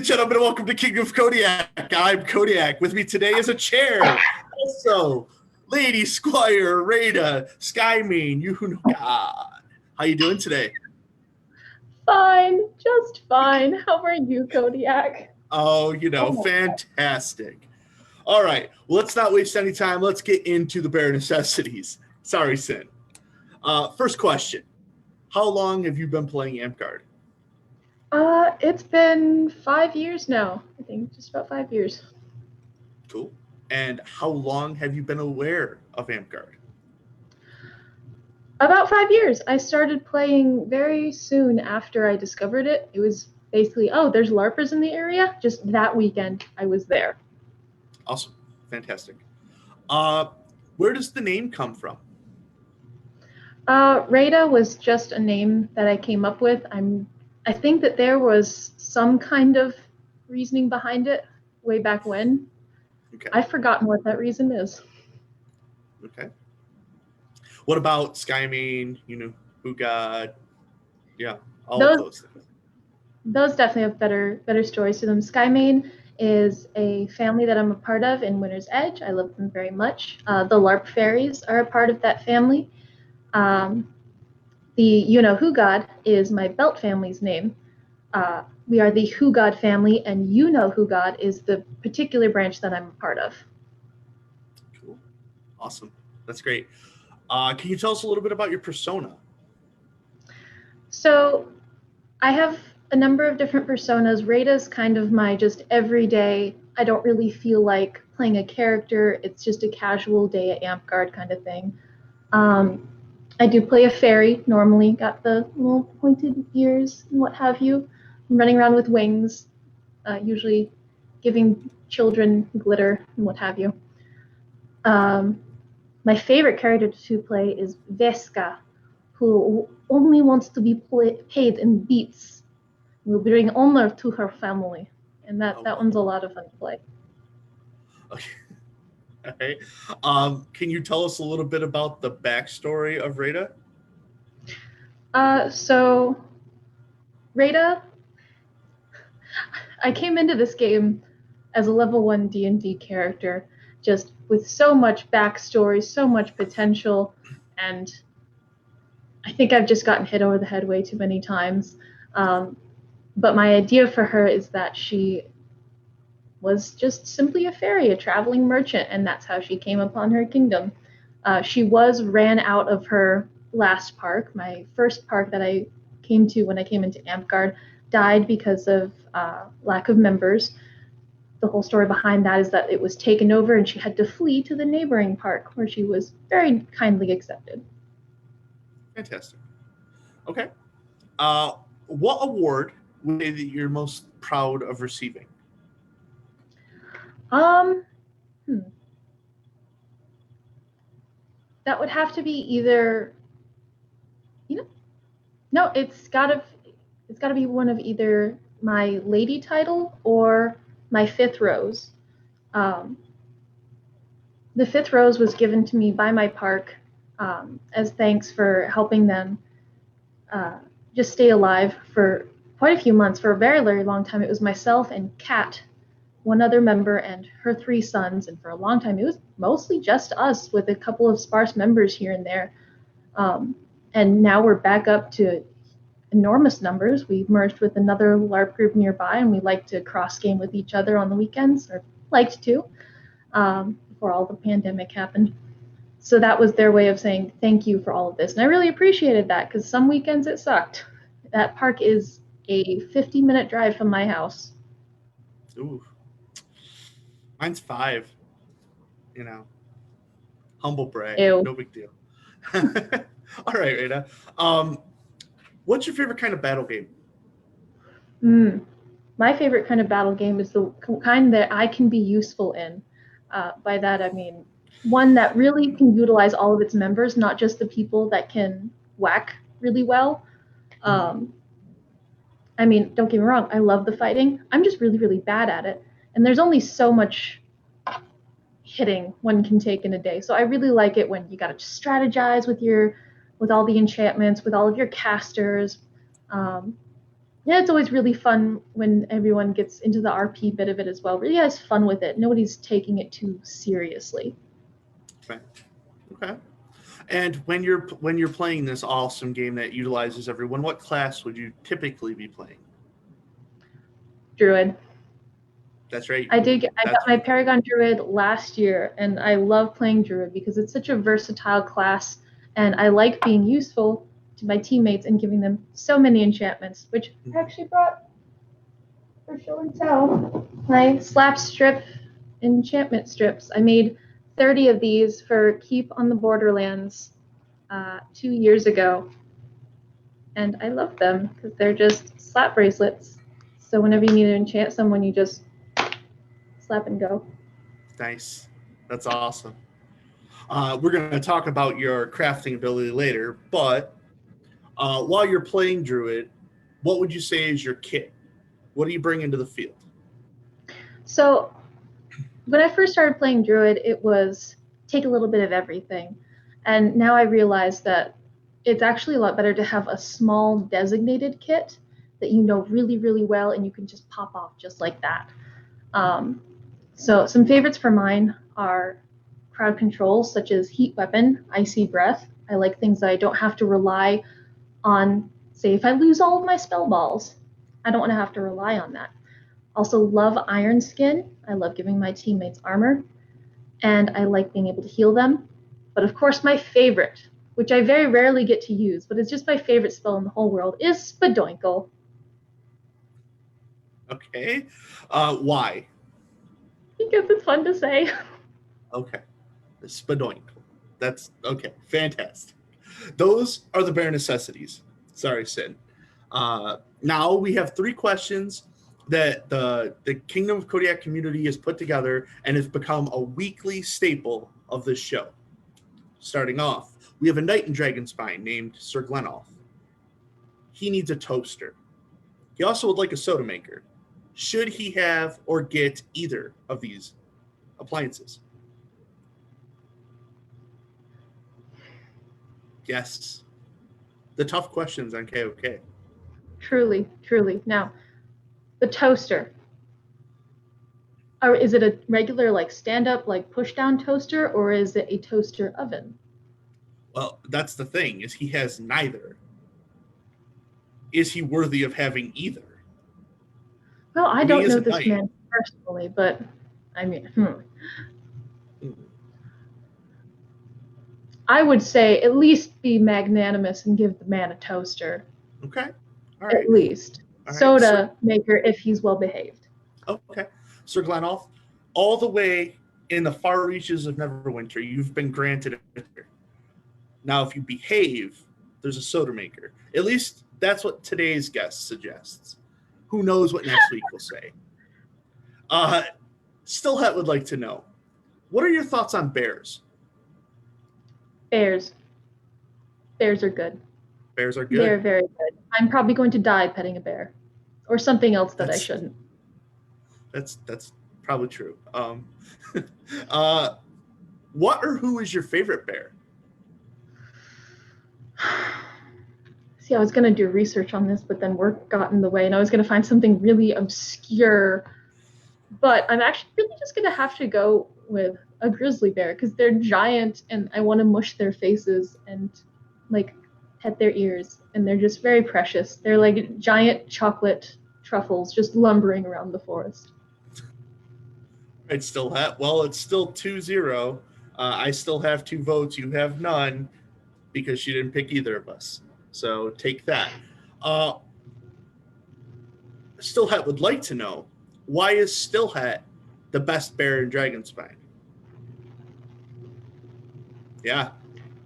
and gentlemen, welcome to King of Kodiak. I'm Kodiak. With me today is a chair. Also, Lady Squire, Reita, Skymane, you know God. How you doing today? Fine, just fine. How are you, Kodiak? Oh, Oh, fantastic. All right, well, let's not waste any time. Let's get into the bare necessities. Sorry, Sin. First question. How long have you been playing Amtgard? it's been 5 years now. I think just about 5 years. Cool. And how long have you been aware of Amtgard? About 5 years. I started playing very soon after I discovered it. It was basically, oh, there's LARPers in the area. Just that weekend, I was there. Awesome. Fantastic. Uh, where does the name come from? Reita was just a name that I came up with. I think that there was some kind of reasoning behind it way back when. Okay. I've forgotten what that reason is. Okay. What about Skymane, Who God? Yeah, all of Those those things. those definitely have better stories to them. Skymane is a family that I'm a part of in Winter's Edge. I love them very much. The LARP fairies are a part of that family. Um, the You Know Who God is my belt family's name. We are the Who God family, and You Know Who God is the particular branch that I'm a part of. Cool. Awesome. That's great. Can you tell us a little bit about your persona? So I have a number of different personas. Reita's kind of my just everyday, I don't really feel like playing a character. It's just a casual day at Amtgard kind of thing. Um, I do play a fairy normally, got the little pointed ears and what have you. I'm running around with wings, usually giving children glitter and what have you. Um, my favorite character to play is Veska, who only wants to be paid in beats, will bring honor to her family. And that Oh, one's a lot of fun to play. okay. All right. Can you tell us a little bit about the backstory of Rita? So Reita, I came into this game as a level 1 D&D character, just with so much backstory, so much potential, and I think I've just gotten hit over the head way too many times. Um, but my idea for her is that she was just simply a fairy, a traveling merchant, and that's how she came upon her kingdom. She was ran out of her last park. My first park that I came to when I came into Amtgard died because of lack of members. The whole story behind that is that it was taken over and she had to flee to the neighboring park where she was very kindly accepted. Fantastic. Okay. Uh, what award would you say that you're most proud of receiving? Um, hmm. That would have to be either, you know, no, it's gotta be one of either my lady title or my fifth rose. Um, the fifth rose was given to me by my park as thanks for helping them uh, just stay alive for quite a few months. For a very, very long time, it was myself and Kat, one other member, and her three sons. And for a long time, it was mostly just us with a couple of sparse members here and there. Um, and now we're back up to enormous numbers. We merged with another LARP group nearby, and we like to cross game with each other on the weekends, or liked to, before all the pandemic happened. So that was their way of saying thank you for all of this. And I really appreciated that because some weekends it sucked. That park is a 50-minute drive from my house. Ooh, mine's 5. You know, humble brag, Ew. no big deal. All right, Rita. Um, what's your favorite kind of battle game? Mm. My favorite kind of battle game is the kind that I can be useful in. By that, I mean one that really can utilize all of its members, not just the people that can whack really well. Mm-hmm. Um, I mean, don't get me wrong, I love the fighting. I'm just really, really bad at it. And there's only so much hitting one can take in a day. So I really like it when you got to strategize with all the enchantments, with all of your casters. Um, Yeah, it's always really fun when everyone gets into the RP bit of it as well. Really has fun with it. Nobody's taking it too seriously. Okay. Okay. And when you're playing this awesome game that utilizes everyone, what class would you typically be playing? Druid. That's right. I got That's my Paragon Druid last year, and I love playing Druid because it's such a versatile class, and I like being useful to my teammates and giving them so many enchantments, which I actually brought for show and tell. My slap strip enchantment strips. I made 30 of these for Keep on the Borderlands 2 years ago, and I love them because they're just slap bracelets. So whenever you need to enchant someone, you just slap and go. nice. That's awesome. We're going to talk about your crafting ability later, but while you're playing Druid, what would you say is your kit? What do you bring into the field? So when I first started playing Druid, it was take a little bit of everything. And now I realize that it's actually a lot better to have a small designated kit that you know really, really well and you can just pop off just like that. Um, so some favorites for mine are crowd controls such as Heat Weapon, Icy Breath. I like things that I don't have to rely on, say, if I lose all of my spell balls, I don't want to have to rely on that. Also, love Iron Skin. I love giving my teammates armor, and I like being able to heal them. But of course, my favorite, which I very rarely get to use, but it's just my favorite spell in the whole world, is Spadoinkle. Okay. Why? Because it's fun to say. Okay. Spadoink. That's okay. Fantastic. Those are the bare necessities. Sorry, Sid. Now we have three questions that the Kingdom of Kodiak community has put together and has become a weekly staple of this show. Starting off, we have a knight in Dragonspine named Sir Glenolf. He needs a toaster. He also would like a soda maker. Should he have or get either of these appliances? Yes. The tough questions on KOK. Truly, truly. Now, the toaster. Or is it a regular, like, stand up, like, push down toaster, or is it a toaster oven? Well, that's the thing, is he has neither. Is he worthy of having either? Well, I I mean, he don't is know a this knight. man personally, but I mean, Mm. I would say at least be magnanimous and give the man a toaster. Okay. All At right. least. All right. Sir. Soda maker if he's well behaved. Okay. Sir Glenolf, all the way in the far reaches of Neverwinter, you've been granted a toaster. Now, if you behave, there's a soda maker. At least that's what today's guest suggests. Who knows what next week will say? Uh, Stillhat would like to know, what are your thoughts on bears? Bears. Bears are good. Bears are They're good. very good. I'm probably going to die petting a bear. Or something else that I That's shouldn't. that's probably true. Uh, what or who is your favorite bear? See, I was going to do research on this, but then work got in the way, and I was going to find something really obscure. But I'm actually really just going to have to go with a grizzly bear because they're giant, and I want to mush their faces and like pet their ears, and they're just very precious. They're like giant chocolate truffles just lumbering around the forest. It's still well, it's still 2-0. I still have two votes. You have none because she didn't pick either of us. So take that. Uh, Stillhat would like to know, why is Stillhat the best bear in Dragonspine? Yeah,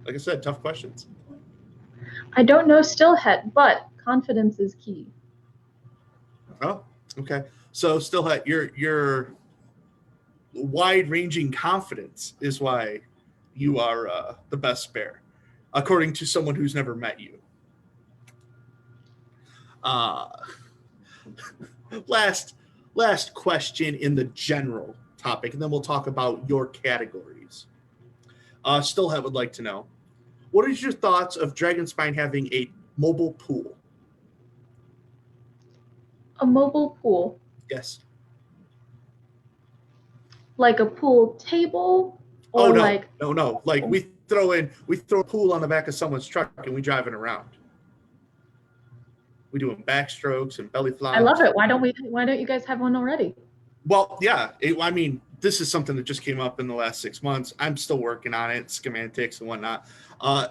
like I said, tough questions. I don't know Stillhead, but confidence is key. Oh, okay. So Stillhat, your wide-ranging confidence is why you are the best bear, according to someone who's never met you. Uh, last last question in the general topic, and then we'll talk about your categories. Stillhead would like to know, what is your thoughts of Dragonspine having a mobile pool? A mobile pool, Yes. like a pool table, Oh or no, like no, no. Like we throw a pool on the back of someone's truck and we drive it around. We doing backstrokes and belly I love flops. it. Why don't you guys have one already? Well, yeah. I mean, this is something that just came up in the last 6 months. I'm still working on it, schematics and whatnot.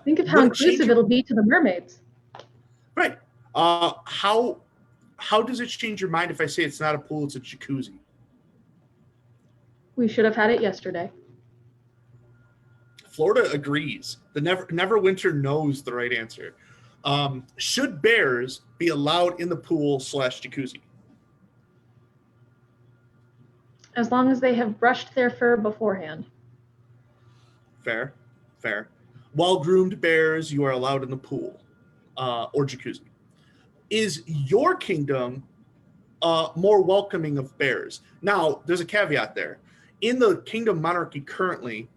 Think of how Would it change inclusive your it'll be to the mermaids. right? How does it change your mind if I say it's not a pool, it's a jacuzzi? We should have had it yesterday. Florida agrees. The Neverwinter knows the right answer. Should bears be allowed in the pool / jacuzzi? As long as they have brushed their fur beforehand. Fair, fair. Well-groomed bears, you are allowed in the pool or jacuzzi. Is your kingdom more welcoming of bears? Now, there's a caveat there. In the kingdom monarchy currently,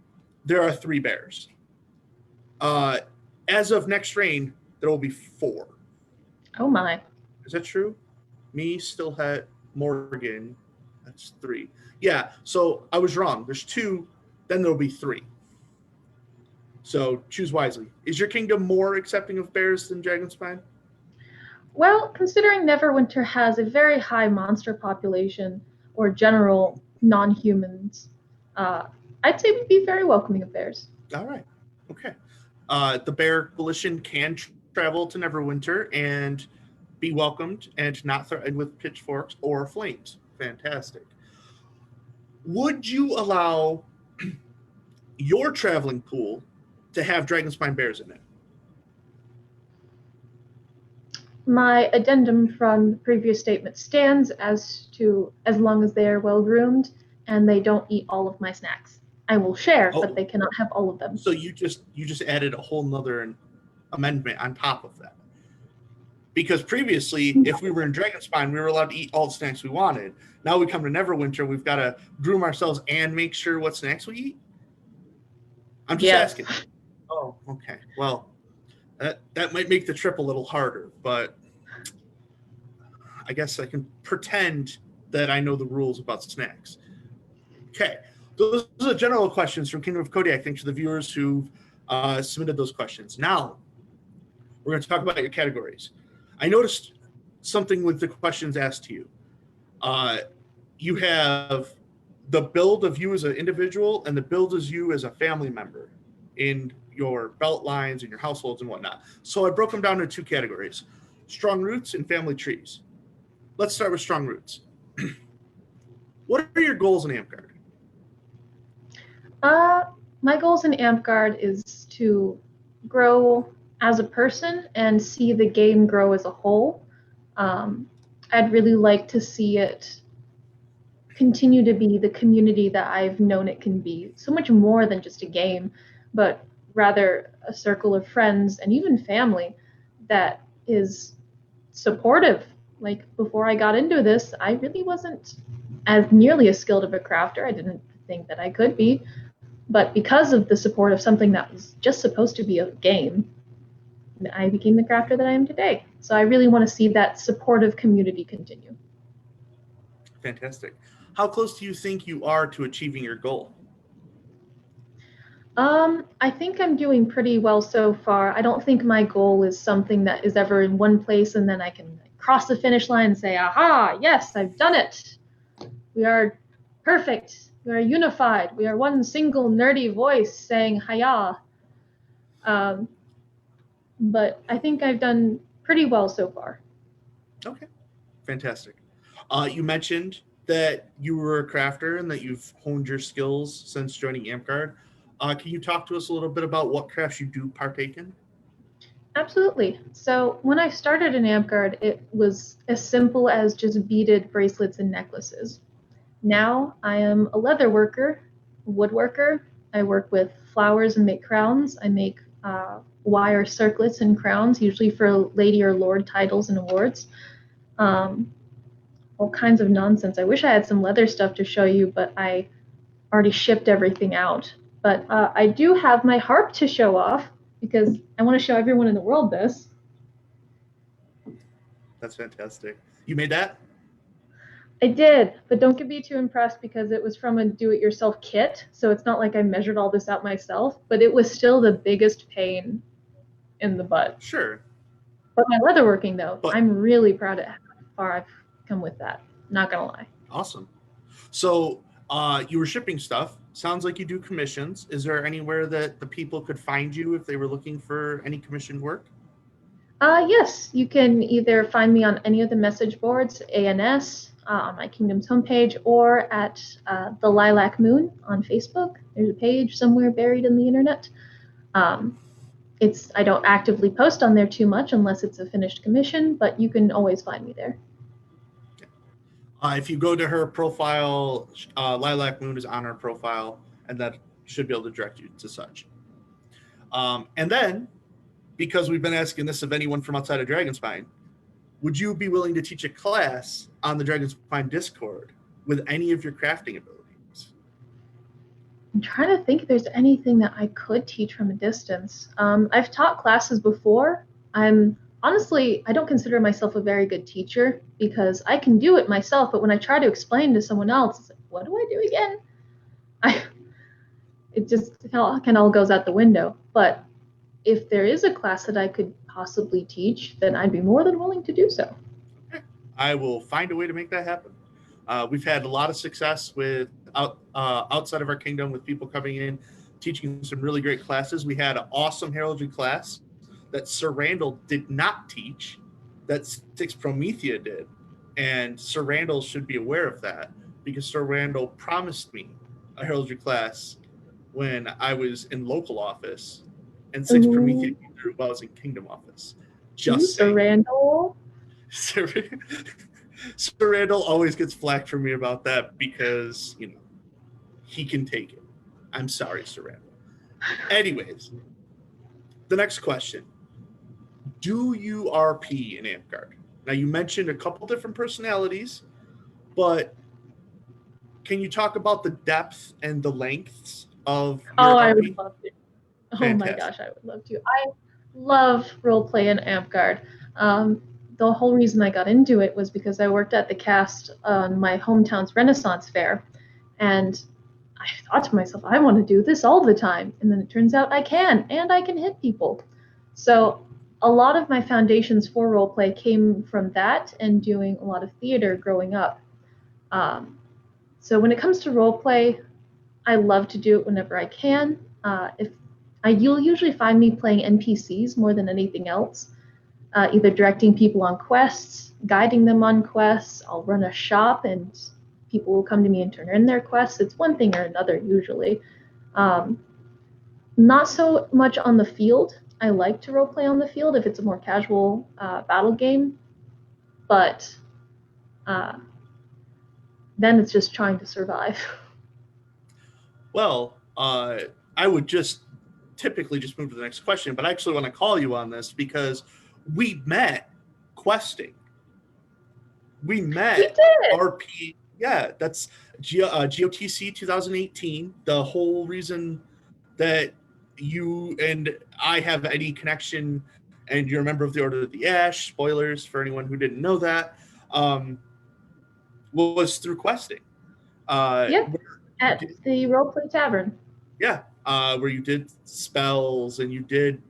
there are 3 bears. As of next reign, there will be 4. Oh my. Is that true? Me, Stillhat, Morgan. That's 3. Yeah, so I was wrong. There's 2, then there'll be 3. So choose wisely. Is your kingdom more accepting of bears than Dragonspine? Well, considering Neverwinter has a very high monster population or general non-humans, uh, I'd say we'd be very welcoming of bears. All right. Okay. The bear coalition can travel to Neverwinter and be welcomed and not threatened with pitchforks or flames. Fantastic. Would you allow your traveling pool to have Dragonspine bears in it? My addendum from the previous statement stands as long as they are well groomed and they don't eat all of my snacks. I will share, but Oh, they cannot have all of them. so you just added a whole nother amendment on top of that. Because previously, if we were in Dragonspine, we were allowed to eat all the snacks we wanted. Now we come to Neverwinter, we've got to groom ourselves and make sure what snacks we eat. I'm just Yes. asking. Oh, okay. Well, that might make the trip a little harder, but I guess I can pretend that I know the rules about snacks. Okay. Those are the general questions from Kingdom of Kodiak. Thanks to the viewers who submitted those questions. Now, we're going to talk about your categories. I noticed something with the questions asked to you. You have the build of you as an individual and the build as you as a family member in your belt lines and your households and whatnot. So I broke them down into 2 categories: strong roots and family trees. Let's start with strong roots. What are your goals in Amtgard? My goals in Amtgard is to grow as a person and see the game grow as a whole. I'd really like to see it continue to be the community that I've known it can be. So much more than just a game, but rather a circle of friends and even family that is supportive. Like before I got into this, I really wasn't as nearly as skilled of a crafter. I didn't think that I could be. But because of the support of something that was just supposed to be a game, I became the crafter that I am today. So I really want to see that supportive community continue. Fantastic. How close do you think you are to achieving your goal? I think I'm doing pretty well so far. I don't think my goal is something that is ever in one place and then I can cross the finish line and say, aha, yes, I've done it. We are perfect. We are unified. We are one single nerdy voice saying hiya. But I think I've done pretty well so far. Okay, fantastic. You mentioned that you were a crafter and that you've honed your skills since joining Amtgard. Can you talk to us a little bit about what crafts you do partake in? Absolutely. So when I started in Amtgard, it was as simple as just beaded bracelets and necklaces. Now I am a leather worker, woodworker. I work with flowers and make crowns. I make wire circlets and crowns, usually for lady or lord titles and awards. Um, all kinds of nonsense. I wish I had some leather stuff to show you, but I already shipped everything out. But I do have my harp to show off because I want to show everyone in the world this. That's fantastic. You made that? I did, but don't get me too impressed because it was from a do-it-yourself kit, so it's not like I measured all this out myself, but it was still the biggest pain in the butt. Sure, But my leatherworking, though, but I'm really proud of how far I've come with that. Not gonna lie. awesome. So you were shipping stuff. Sounds like you do commissions. Is there anywhere that the people could find you if they were looking for any commissioned work? Yes, you can either find me on any of the message boards, ANS, on my Kingdom's homepage, or at the Lilac Moon on Facebook. There's a page somewhere buried in the internet. Um, I don't actively post on there too much unless it's a finished commission, but you can always find me there. If you go to her profile, Lilac Moon is on her profile, and that should be able to direct you to such. And then, because we've been asking this of anyone from outside of Dragonspine, would you be willing to teach a class on the Dragonspine Discord with any of your crafting abilities? I'm trying to think if there's anything that I could teach from a distance. I've taught classes before. I'm honestly, I don't consider myself a very good teacher because I can do it myself, but when I try to explain to someone else, it's like, what do I do again? I, it just kind of all goes out the window. But if there is a class that I could possibly teach, then I'd be more than willing to do so. I will find a way to make that happen. We've had a lot of success with outside of our kingdom with people coming in, teaching some really great classes. We had an awesome heraldry class that Sir Randall did not teach, that Six Promethea did. And Sir Randall should be aware of that because Sir Randall promised me a heraldry class when I was in local office, and Six Promethea came through while I was in kingdom office. Just Sir saying. Randall. Sir Randall always gets flack for me about that because, he can take it. I'm sorry, Sir Randall. Anyways, the next question. Do you RP in Amtgard? Now, you mentioned a couple different personalities, but can you talk about the depth and the lengths of your I RP? would love to. Oh my Fantastic. gosh, I would love to. I love roleplay in Amtgard. The whole reason I got into it was because I worked at the cast on my hometown's Renaissance Fair, and I thought to myself, I want to do this all the time. And then it turns out I can, and I can hit people. So a lot of my foundations for roleplay came from that and doing a lot of theater growing up. So when it comes to roleplay, I love to do it whenever I can. You'll usually find me playing NPCs more than anything else, either directing people on quests, guiding them on quests. I'll run a shop and people will come to me and turn in their quests. It's one thing or another usually. Not so much on the field. I like to roleplay on the field if it's a more casual battle game, but then it's just trying to survive. Well, I would just typically just move to the next question, but I actually want to call you on this because we met questing. We met RP. Yeah, that's GOTC 2018. The whole reason that you and I have any connection, and you're a member of the Order of the Ash, spoilers for anyone who didn't know that, was through questing. At the Roleplay Tavern. Yeah, where you did spells and you did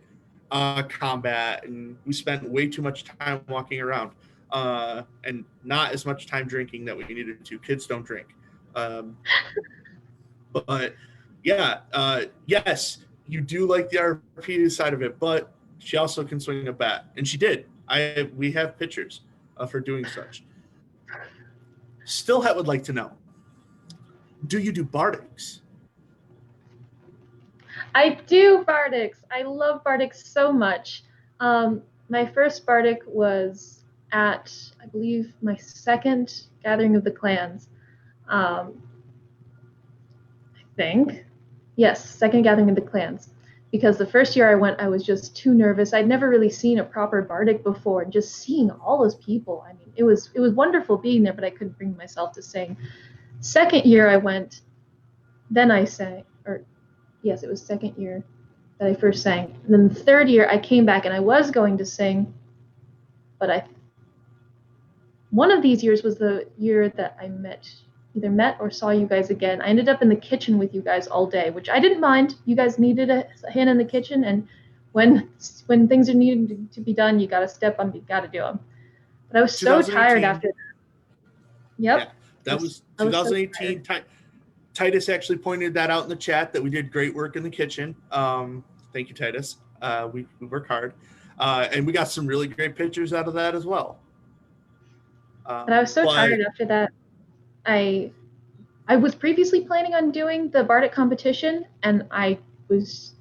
combat, and we spent way too much time walking around and not as much time drinking that we needed to. Kids don't drink. But yeah, yes, you do like the RP side of it, but she also can swing a bat, and she did. We have pictures of her doing such. Still, would like to know: do you do bardics? I do bardics. I love bardics so much. My first bardic was at, I believe, my second Gathering of the Clans. I think. Yes, second Gathering of the Clans. Because the first year I went, I was just too nervous. I'd never really seen a proper bardic before. And just seeing all those people, I mean, it was wonderful being there, but I couldn't bring myself to sing. Second year I went, then I sang, or yes, it was second year that I first sang. And then the third year I came back and I was going to sing, but one of these years was the year that I either met or saw you guys again. I ended up in the kitchen with you guys all day, which I didn't mind. You guys needed a hand in the kitchen, and when things are needed to be done, you got to step on, you got to do them. But I was so tired after that. Yep. Yeah, that was 2018. So Titus actually pointed that out in the chat that we did great work in the kitchen. Thank you, Titus. We work hard. And we got some really great pictures out of that as well. But I was so tired after that. I was previously planning on doing the Bardic competition, and I was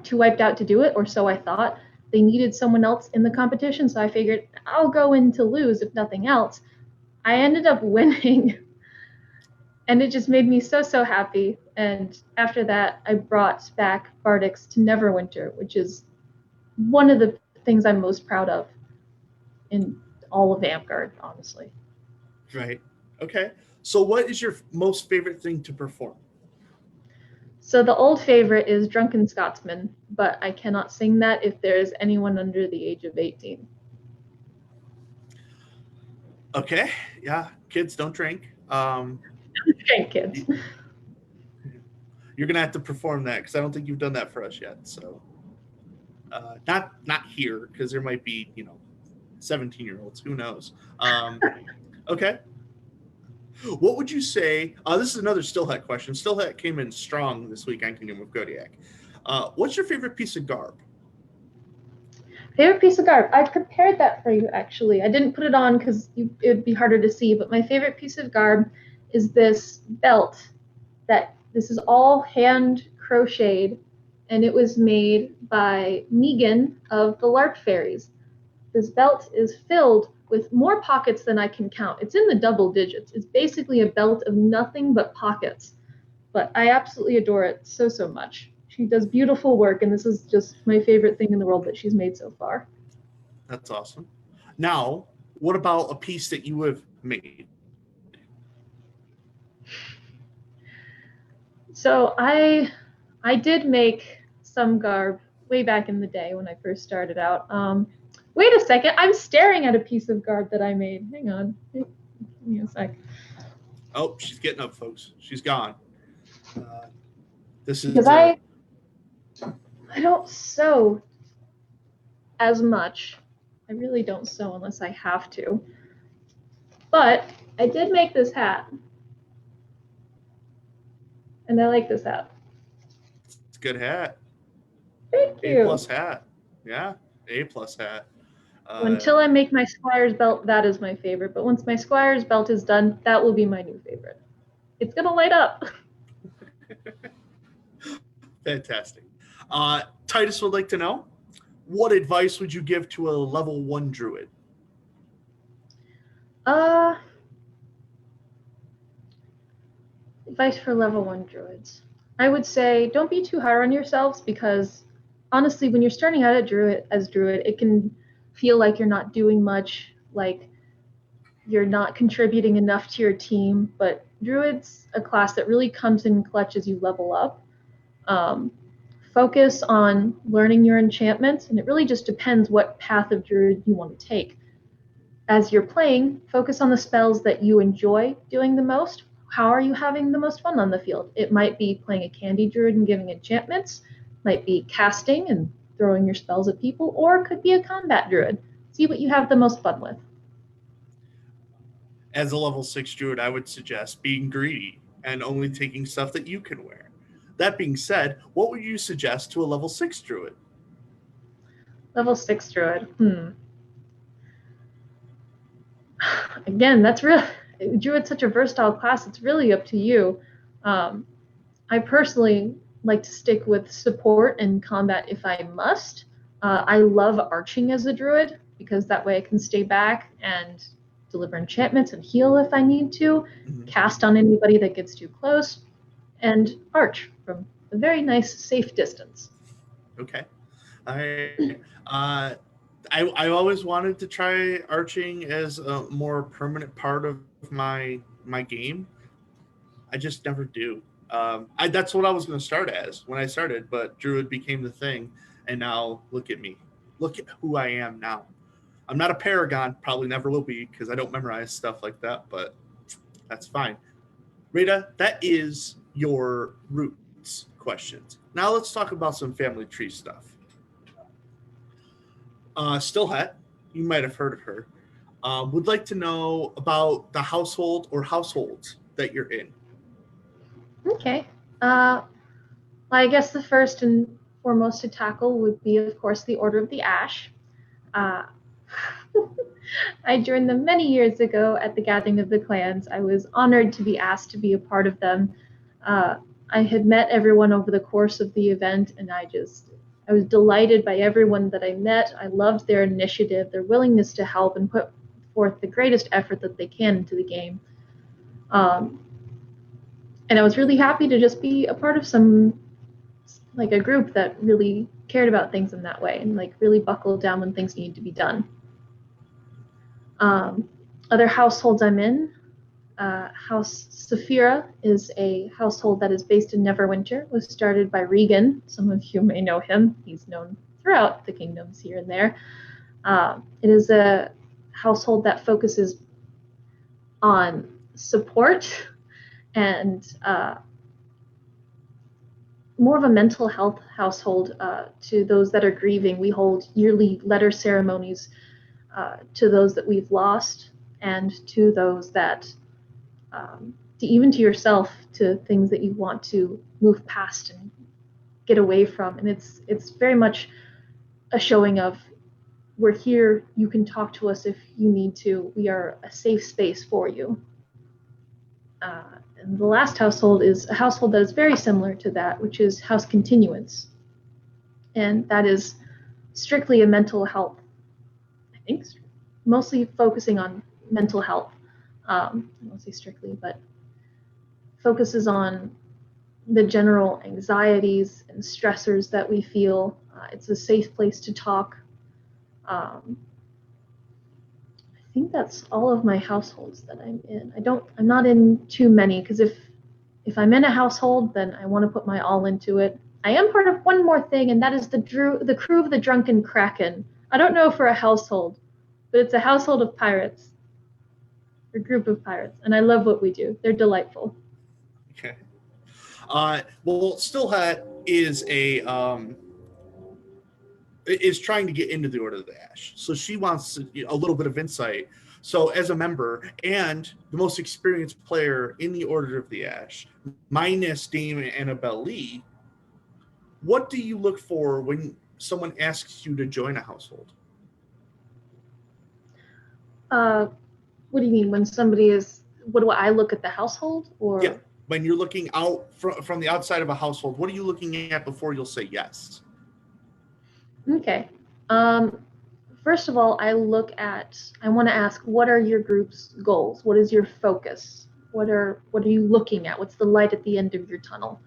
too wiped out to do it, or so I thought. They needed someone else in the competition, so I figured I'll go in to lose, if nothing else. I ended up winning, and it just made me so, so happy. And after that, I brought back Bardics to Neverwinter, which is one of the things I'm most proud of in all of Amgard, honestly. Right. Okay. So what is your most favorite thing to perform? So the old favorite is Drunken Scotsman, but I cannot sing that if there is anyone under the age of 18. Okay. Yeah. Kids don't drink. Drink, kids. You're going to have to perform that because I don't think you've done that for us yet. So not here because there might be, 17-year-olds. Who knows? Okay. What would you say? This is another Stillhat question. Stillhat came in strong this week on Kingdom of Kodiak. What's your favorite piece of garb? Favorite piece of garb? I prepared that for you, actually. I didn't put it on because it would be harder to see, but my favorite piece of garb is this belt. This is all hand crocheted, and it was made by Megan of the LARP Fairies. This belt is filled with more pockets than I can count. It's in the double digits. It's basically a belt of nothing but pockets. But I absolutely adore it so, so much. She does beautiful work, and this is just my favorite thing in the world that she's made so far. That's awesome. Now, what about a piece that you have made? So I did make some garb way back in the day when I first started out. Wait a second, I'm staring at a piece of garb that I made. Hang on. Give me a sec. Oh, she's getting up, folks. She's gone. This is because I don't sew as much. I really don't sew unless I have to. But I did make this hat. And I like this hat. It's a good hat. Thank you. A+ hat. Yeah, A+ hat. Until I make my Squire's belt, that is my favorite. But once my Squire's belt is done, that will be my new favorite. It's going to light up. Fantastic. Titus would like to know, what advice would you give to a level 1 druid? Advice for level 1 druids. I would say don't be too hard on yourselves because honestly, when you're starting out as druid, it can feel like you're not doing much, like you're not contributing enough to your team. But druid's a class that really comes in clutch as you level up. Focus on learning your enchantments, and it really just depends what path of druid you want to take. As you're playing, focus on the spells that you enjoy doing the most. How are you having the most fun on the field? It might be playing a candy druid and giving enchantments, might be casting and throwing your spells at people, or it could be a combat druid. See what you have the most fun with. As a level 6 druid, I would suggest being greedy and only taking stuff that you can wear. That being said, what would you suggest to a level 6 druid? Level 6 druid. Again, that's real. Druid's such a versatile class. It's really up to you. I personally like to stick with support and combat if I must. I love arching as a druid because that way I can stay back and deliver enchantments and heal if I need to, cast on anybody that gets too close, and arch from a very nice, safe distance. Okay. I always wanted to try arching as a more permanent part of my game. I just never do. That's what I was going to start as when I started, but druid became the thing, and now look at me. Look at who I am now. I'm not a paragon, probably never will be because I don't memorize stuff like that, but that's fine. Rita, that is your roots questions. Now let's talk about some family tree stuff. Stillhat, you might have heard of her, would like to know about the household or households that you're in. Okay. I guess the first and foremost to tackle would be, of course, the Order of the Ash. Uh, I joined them many years ago at the Gathering of the Clans. I was honored to be asked to be a part of them. Uh, I had met everyone over the course of the event, and I was delighted by everyone that I met. I loved their initiative, their willingness to help and put forth the greatest effort that they can into the game. Um, and I was really happy to just be a part of like a group that really cared about things in that way and like really buckled down when things needed to be done. Other households I'm in, House Saphira is a household that is based in Neverwinter. It was started by Regan. Some of you may know him. He's known throughout the kingdoms here and there. It is a household that focuses on support and more of a mental health household to those that are grieving. We hold yearly letter ceremonies to those that we've lost and to those that, even to yourself, to things that you want to move past and get away from. And it's very much a showing of we're here, you can talk to us if you need to. We are a safe space for you. And the last household is a household that is very similar to that, which is House Continuance. And that is strictly a mental health, I think, mostly focusing on mental health. I won't say strictly, but focuses on the general anxieties and stressors that we feel. It's a safe place to talk. I think that's all of my households that I'm in. I'm not in too many because if I'm in a household, then I want to put my all into it. I am part of one more thing, and that is the crew of the Drunken Kraken. I don't know for a household, but it's a household of pirates, a group of pirates, and I love what we do. They're delightful. Okay. Well, Stillhat is trying to get into the Order of the Ash, so she wants a little bit of insight. So, as a member and the most experienced player in the Order of the Ash, minus Dame Annabelle Lee, what do you look for when someone asks you to join a household? What do you mean when somebody is? What do I look at the household or? Yeah, when you're looking out from the outside of a household, what are you looking at before you'll say yes? Okay. First of all, I want to ask, what are your group's goals? What is your focus? What are you looking at? What's the light at the end of your tunnel?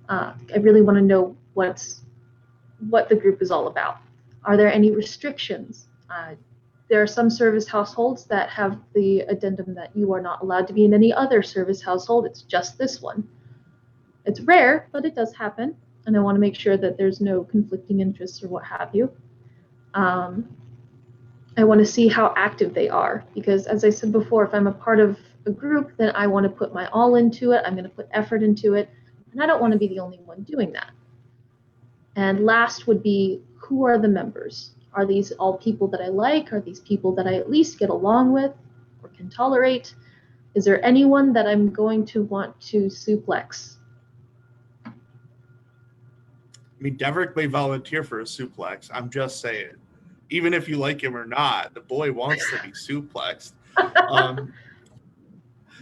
I really want to know what the group is all about. Are there any restrictions? There are some service households that have the addendum that you are not allowed to be in any other service household. It's just this one. It's rare, but it does happen. And I want to make sure that there's no conflicting interests or what have you. I want to see how active they are because, as I said before, if I'm a part of a group, then I want to put my all into it. I'm going to put effort into it. And I don't want to be the only one doing that. And last would be, who are the members? Are these all people that I like? Are these people that I at least get along with or can tolerate? Is there anyone that I'm going to want to suplex? I mean, Deverick may volunteer for a suplex. I'm just saying. Even if you like him or not, the boy wants to be suplexed.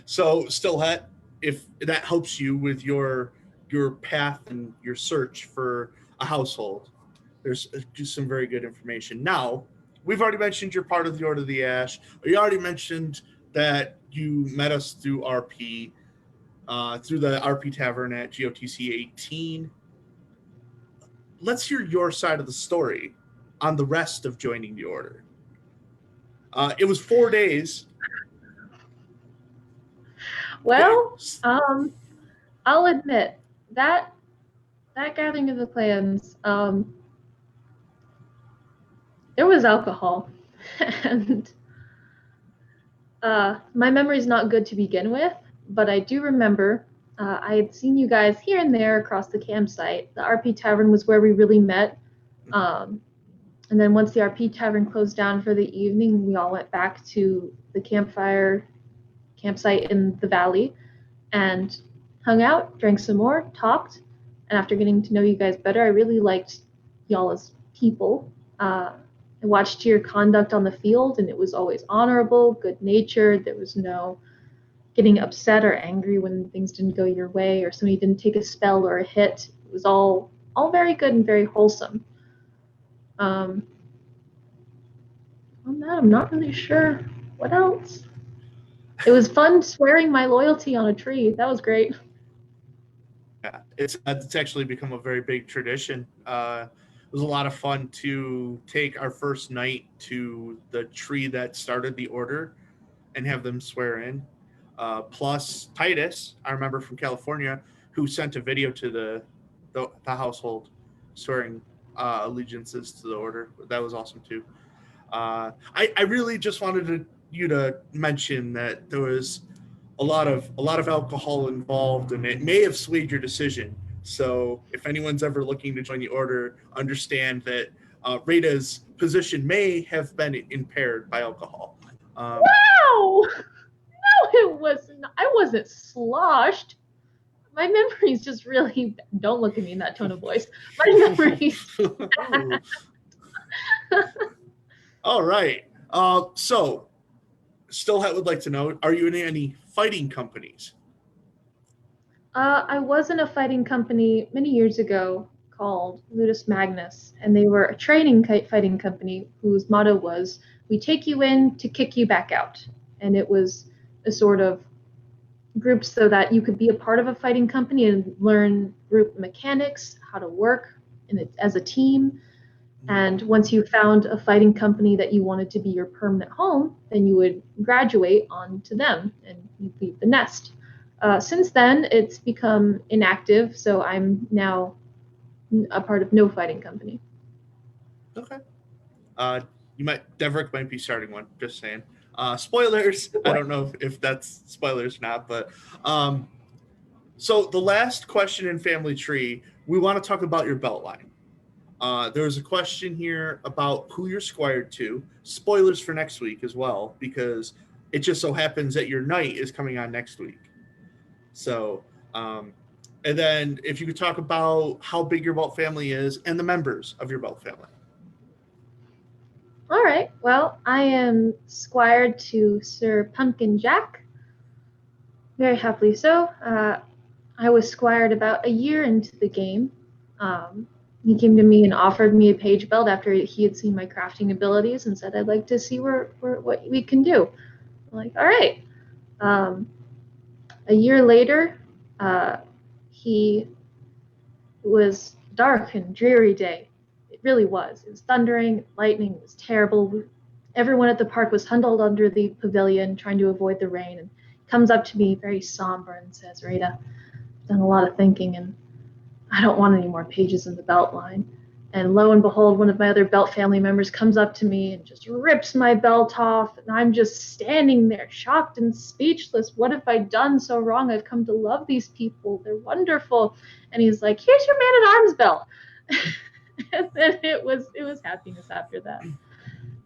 So, Stillhat, if that helps you with your path and your search for a household, there's just some very good information. Now, we've already mentioned you're part of the Order of the Ash. You already mentioned that you met us through RP, through the RP Tavern at GOTC 18. Let's hear your side of the story on the rest of joining the Order. It was 4 days. Well, I'll admit that Gathering of the Clans, there was alcohol. And my memory's not good to begin with, but I do remember I had seen you guys here and there across the campsite. The RP Tavern was where we really met. And then once the RP Tavern closed down for the evening, we all went back to the campsite in the valley and hung out, drank some more, talked. And after getting to know you guys better, I really liked y'all as people. I watched your conduct on the field, and it was always honorable, good natured. There was no getting upset or angry when things didn't go your way or somebody didn't take a spell or a hit. It was all very good and very wholesome. On that, I'm not really sure what else. It was fun swearing my loyalty on a tree. That was great. Yeah, it's actually become a very big tradition. It was a lot of fun to take our first night to the tree that started the order and have them swear in. Plus Titus, I remember from California, who sent a video to the household swearing allegiances to the order. That was awesome too. I really just wanted you to mention that there was a lot of alcohol involved, and it may have swayed your decision. So if anyone's ever looking to join the order, understand that Reita's position may have been impaired by alcohol. Wow! No, it wasn't. I wasn't sloshed. My memory's just really. Don't look at me in that tone of voice. My memory's. All right. So, still would like to know: are you in any fighting companies? I was in a fighting company many years ago called Ludus Magnus, and they were a training fighting company whose motto was, "We take you in to kick you back out." And it was a sort of group so that you could be a part of a fighting company and learn group mechanics, how to work as a team. And once you found a fighting company that you wanted to be your permanent home, then you would graduate onto them and you'd leave the nest. Since then, it's become inactive, so I'm now a part of no fighting company. Okay. Deverick might be starting one. Just saying. Spoilers. I don't know if that's spoilers or not, but so the last question in Family Tree, we want to talk about your belt line. There's a question here about who you're squired to. Spoilers for next week as well, because it just so happens that your knight is coming on next week. So, and then if you could talk about how big your belt family is and the members of your belt family. All right. Well, I am squired to Sir Pumpkin Jack. Very happily so. I was squired about a year into the game. He came to me and offered me a page belt after he had seen my crafting abilities and said, "I'd like to see what we can do." I'm like, all right. A year later, it was dark and dreary day. It really was. It was thundering, lightning. It was terrible. Everyone at the park was huddled under the pavilion trying to avoid the rain, and comes up to me very somber and says, "Reita, I've done a lot of thinking, and I don't want any more pages in the belt line." And lo and behold, one of my other belt family members comes up to me and just rips my belt off. And I'm just standing there, shocked and speechless. What have I done so wrong? I've come to love these people. They're wonderful. And he's like, "Here's your man-at-arms belt." And then it was happiness after that.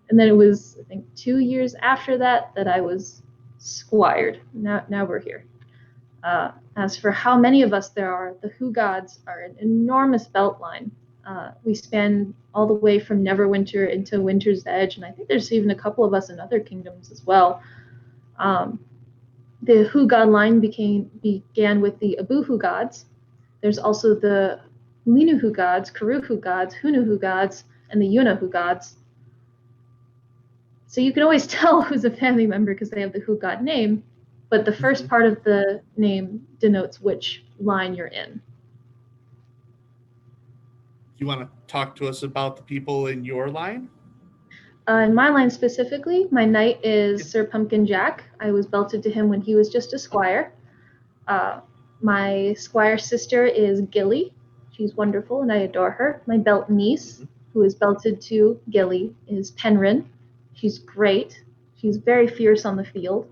And then it was, I think, 2 years after that I was squired. Now we're here. As for how many of us there are, the Who Gods are an enormous belt line. We span all the way from Neverwinter into Winter's Edge, and I think there's even a couple of us in other kingdoms as well. The Who God line began with the Abuhu gods. There's also the Linuhu gods, Karuhu gods, Hunuhu gods, and the Yunahu gods. So you can always tell who's a family member because they have the Who God name, but the first part of the name denotes which line you're in. You want to talk to us about the people in your line? In my line specifically, my knight is Sir Pumpkin Jack. I was belted to him when he was just a squire. My squire sister is Gilly. She's wonderful and I adore her. My belt niece, who is belted to Gilly, is Penrin. She's great. She's very fierce on the field.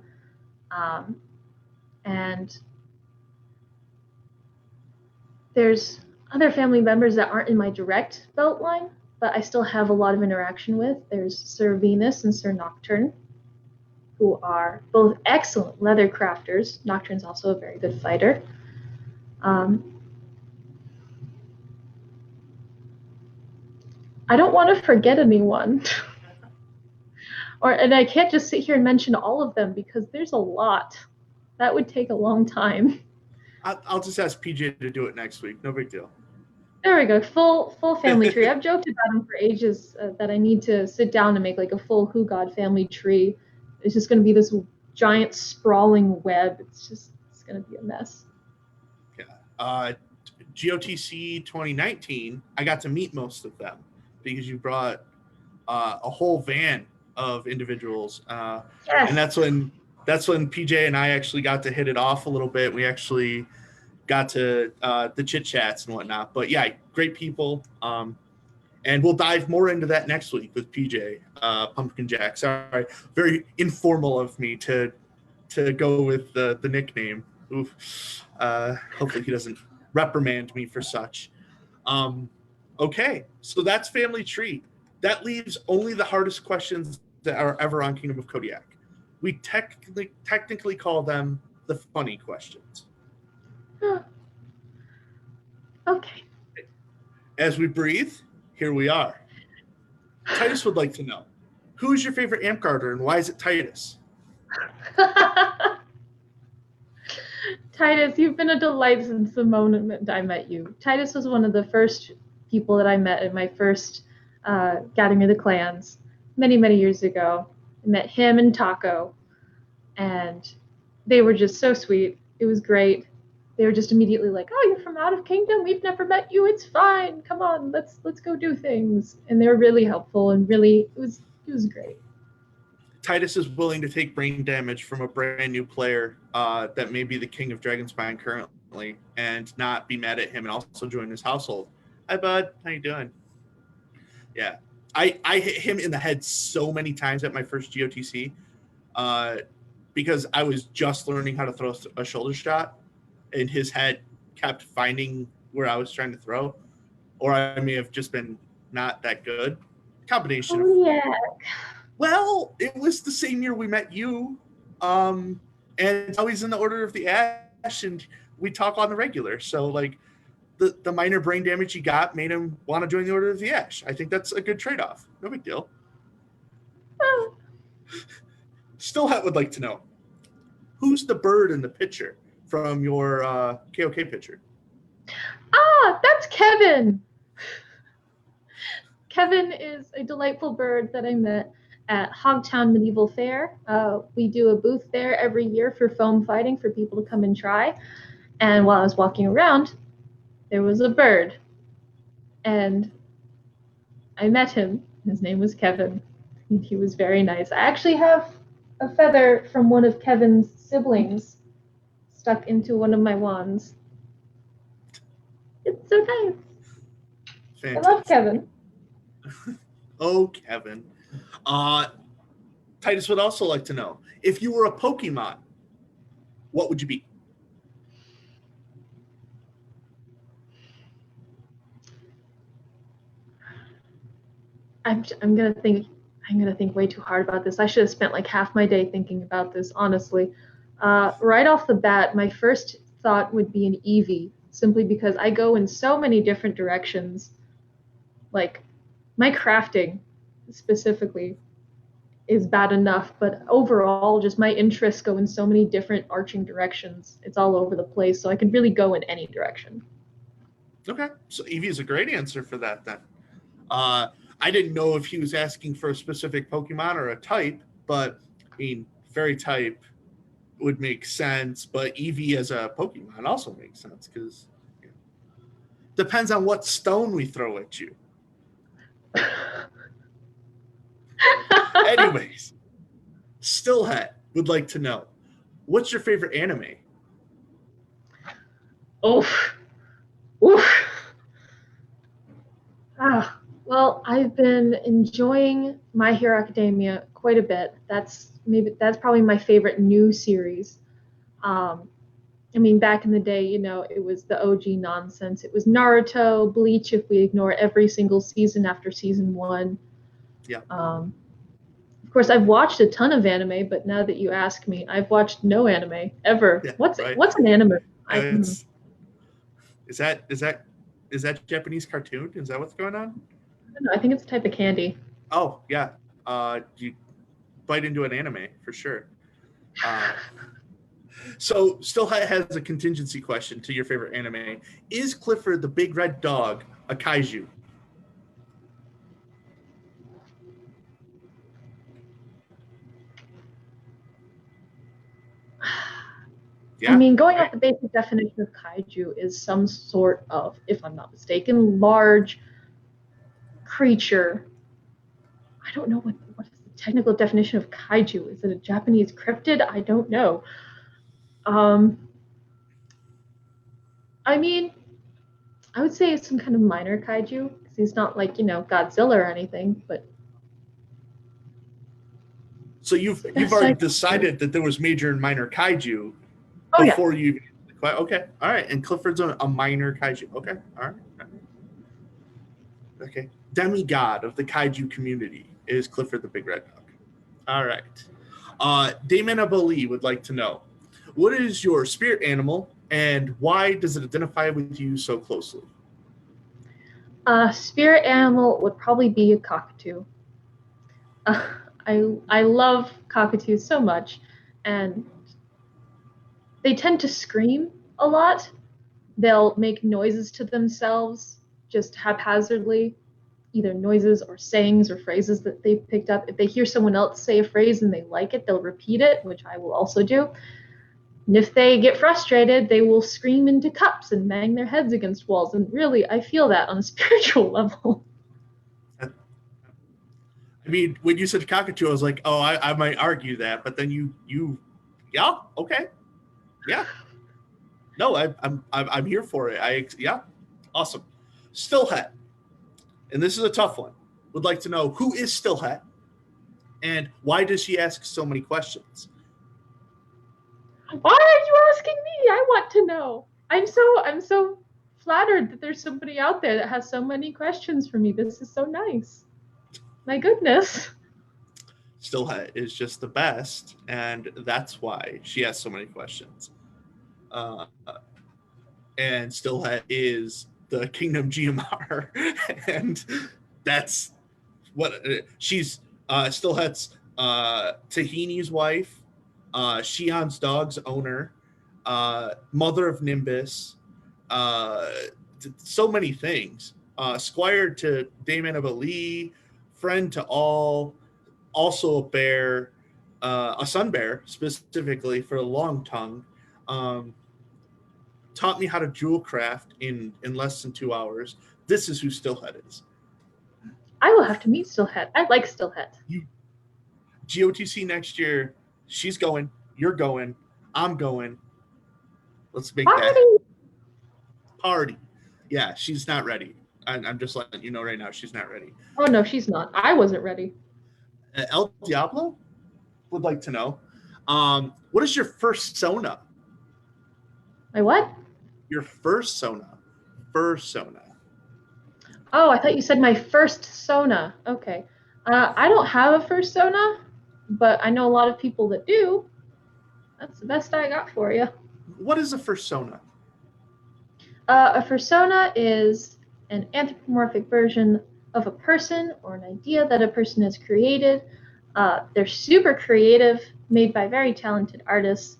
And there's other family members that aren't in my direct belt line, but I still have a lot of interaction with. There's Sir Venus and Sir Nocturne, who are both excellent leather crafters. Nocturne's also a very good fighter. I don't want to forget anyone. And I can't just sit here and mention all of them because there's a lot. That would take a long time. I'll just ask PJ to do it next week. No big deal. There we go. Full family tree. I've joked about him for ages that I need to sit down and make like a full Who God family tree. It's just going to be this giant sprawling web. It's going to be a mess. Yeah. GOTC 2019, I got to meet most of them because you brought a whole van of individuals. Yes. And that's when PJ and I actually got to hit it off a little bit. We actually got to the chit chats and whatnot. But yeah, great people. And we'll dive more into that next week with PJ, Pumpkin Jack. Sorry, very informal of me to go with the nickname. Oof. Hopefully he doesn't reprimand me for such. Okay, so that's Family Tree. That leaves only the hardest questions that are ever on Kingdom of Kodiak. We technically call them the funny questions. Okay. As we breathe, here we are. Titus would like to know, who is your favorite Amtgarder and why is it Titus? Titus, you've been a delight since the moment I met you. Titus was one of the first people that I met in my first Gathering of the Clans many, many years ago. I met him and Taco, and they were just so sweet. It was great. They were just immediately like, "Oh, you're from out of Kingdom? We've never met you. It's fine. Come on, let's go do things." And they were really helpful and really it was great. Titus is willing to take brain damage from a brand new player that may be the king of Dragonspine currently and not be mad at him and also join his household. Hi, bud. How you doing? Yeah. I hit him in the head so many times at my first GOTC because I was just learning how to throw a shoulder shot, and his head kept finding where I was trying to throw, or I may have just been not that good. Combination. Oh, yeah. Well, it was the same year we met you, and now he's in the Order of the Ash, and we talk on the regular. So, like, the minor brain damage he got made him want to join the Order of the Ash. I think that's a good trade-off. No big deal. Oh. Stillhat would like to know, who's the bird in the picture from your KOK picture? That's Kevin. Kevin is a delightful bird that I met at Hogtown Medieval Fair. We do a booth there every year for foam fighting for people to come and try. And while I was walking around, there was a bird. And I met him. His name was Kevin. He was very nice. I actually have a feather from one of Kevin's siblings stuck into one of my wands. It's so nice. Fantastic. I love Kevin. Oh, Kevin. Titus would also like to know, if you were a Pokemon, what would you be? I'm gonna think way too hard about this. I should have spent like half my day thinking about this, honestly. Right off the bat, my first thought would be an Eevee, simply because I go in so many different directions. Like, my crafting specifically is bad enough, but overall, just my interests go in so many different arching directions. It's all over the place, so I could really go in any direction. Okay, so Eevee is a great answer for that then. I didn't know if he was asking for a specific Pokemon or a type, but I mean, fairy type would make sense, but Eevee as a Pokemon also makes sense because depends on what stone we throw at you. Anyways, Stillhat would like to know, what's your favorite anime? Oof. Well, I've been enjoying My Hero Academia quite a bit. That's probably my favorite new series. I mean, back in the day, it was the OG nonsense. It was Naruto, Bleach, if we ignore every single season after season one. Yeah. Of course, I've watched a ton of anime, but now that you ask me, I've watched no anime ever. Yeah, What's right. an anime? It's is that Japanese cartoon? Is that what's going on? I don't know. I think it's a type of candy. Oh yeah. You bite into an anime for sure. So still has a contingency question to your favorite anime. Is Clifford the Big Red Dog a kaiju? Yeah, I mean, going off the basic definition of kaiju is some sort of, if I'm not mistaken, large creature. I don't know what is the technical definition of kaiju. Is it a Japanese cryptid? I don't know. I mean, I would say it's some kind of minor kaiju because he's not like Godzilla or anything. But so you've already decided that there was major and minor kaiju before you. Okay, all right. And Clifford's a minor kaiju. Okay, all right. Okay, demigod of the kaiju community is Clifford the Big Red Dog. All right. Damon Abali would like to know, what is your spirit animal and why does it identify with you so closely? Spirit animal would probably be a cockatoo. I love cockatoos so much, and they tend to scream a lot. They'll make noises to themselves just haphazardly, either noises or sayings or phrases that they've picked up. If they hear someone else say a phrase and they like it, they'll repeat it, which I will also do. And if they get frustrated, they will scream into cups and bang their heads against walls. And really, I feel that on a spiritual level. I mean, when you said cockatoo, I was like, oh, I might argue that, but then you, yeah, okay, yeah, no, I'm here for it. Yeah, awesome. Stillhat, and this is a tough one. Would like to know who is Stillhat, and why does she ask so many questions? Why are you asking me? I want to know. I'm so flattered that there's somebody out there that has so many questions for me. This is so nice. My goodness. Stillhat is just the best, and that's why she has so many questions. And Stillhat is the Kingdom GMR, and that's what she's. Stillhat's Tahini's wife, Shion's dog's owner, mother of Nimbus, so many things. Squire to Damon of Ali, friend to all, also a bear, a sun bear specifically for a long tongue. Taught me how to jewel craft in less than 2 hours. This is who Stillhat is. I will have to meet Stillhat. I like Stillhat. GOTC next year. She's going. You're going. I'm going. Let's make Party. that party. Yeah, she's not ready. I'm just letting you know right now. She's not ready. Oh no, she's not. I wasn't ready. El Diablo would like to know, what is your first Sona? My what? Your first Sona. First Sona. Oh, I thought you said my first Sona. Okay. I don't have a first Sona, but I know a lot of people that do. That's the best I got for you. What is a fursona? A fursona is an anthropomorphic version of a person or an idea that a person has created. They're super creative, made by very talented artists.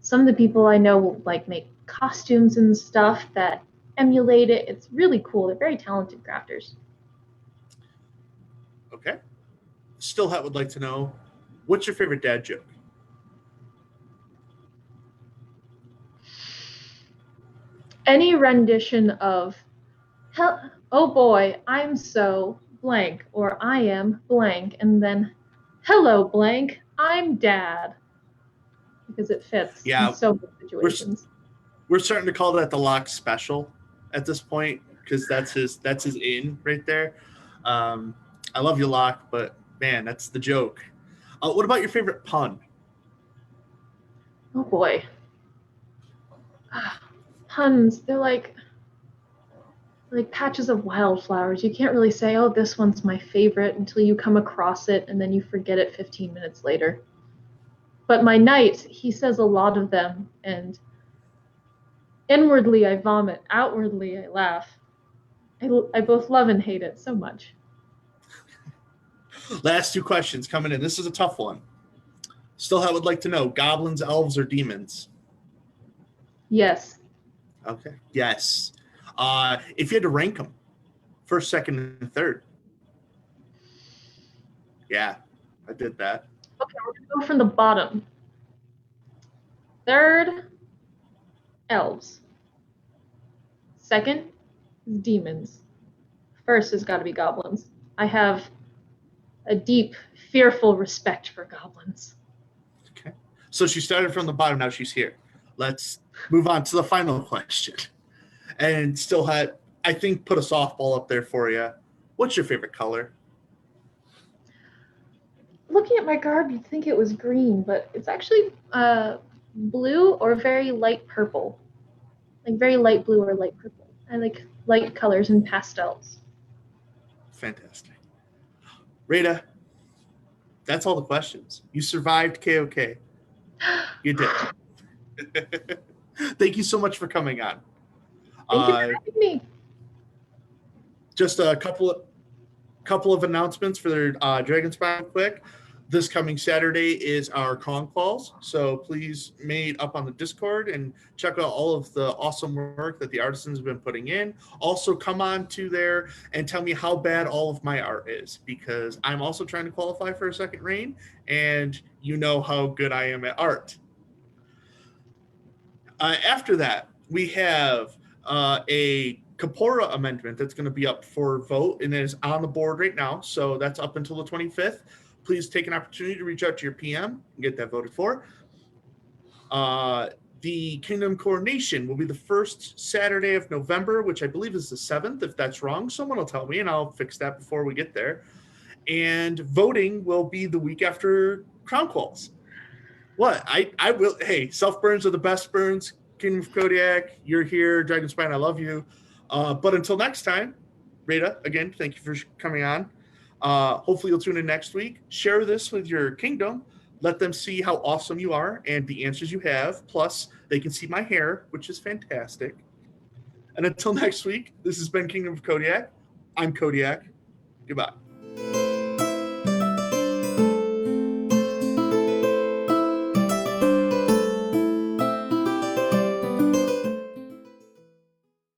Some of the people I know will make costumes and stuff that emulate it. It's really cool. They're very talented crafters. Okay. Stillhat would like to know, what's your favorite dad joke? Any rendition of, oh boy, I'm so blank, or I am blank, and then, hello blank, I'm dad. Because it fits in so many situations. We're starting to call that the Locke special at this point, because that's his in right there. I love you, Locke, but Man, that's the joke. What about your favorite pun? Oh boy. Puns, they're like patches of wildflowers. You can't really say, oh, this one's my favorite until you come across it and then you forget it 15 minutes later. But my knight, he says a lot of them, and inwardly I vomit, outwardly I laugh. I both love and hate it so much. Last two questions coming in. This is a tough one. Still, I would like to know: goblins, elves, or demons? Yes. Okay. Yes. If you had to rank them, first, second, and third. Yeah, I did that. Okay, we're going to go from the bottom. Third, elves. Second, demons. First has got to be goblins. I have a deep, fearful respect for goblins. Okay. So she started from the bottom. Now she's here. Let's move on to the final question. And still had, I think, put a softball up there for you. What's your favorite color? Looking at my garb, you'd think it was green, but it's actually blue or very light purple. Like very light blue or light purple. I like light colors and pastels. Fantastic. Reita, that's all the questions. You survived KOK. You did. Thank you so much for coming on. Thank you for having me. Just a couple of announcements for their Dragon Spine quick. This coming Saturday is our con calls, so please meet up on the Discord and check out all of the awesome work that the artisans have been putting in. Also, come on to there and tell me how bad all of my art is, because I'm also trying to qualify for a second reign, and you know how good I am at art. After that, we have a Kapora amendment that's going to be up for vote, and it is on the board right now, so that's up until the 25th. Please take an opportunity to reach out to your PM and get that voted for. The Kingdom Coronation will be the first Saturday of November, which I believe is the 7th. If that's wrong, someone will tell me, and I'll fix that before we get there. And voting will be the week after Crown Calls. What? I will. Hey, self burns are the best burns. Kingdom of Kodiak, you're here. Dragon Spine, I love you. But until next time, Reita, again, thank you for coming on. Hopefully you'll tune in next week. Share this with your kingdom. Let them see how awesome you are and the answers you have. Plus, they can see my hair, which is fantastic. And until next week, this has been Kingdom of Kodiak. I'm Kodiak. Goodbye.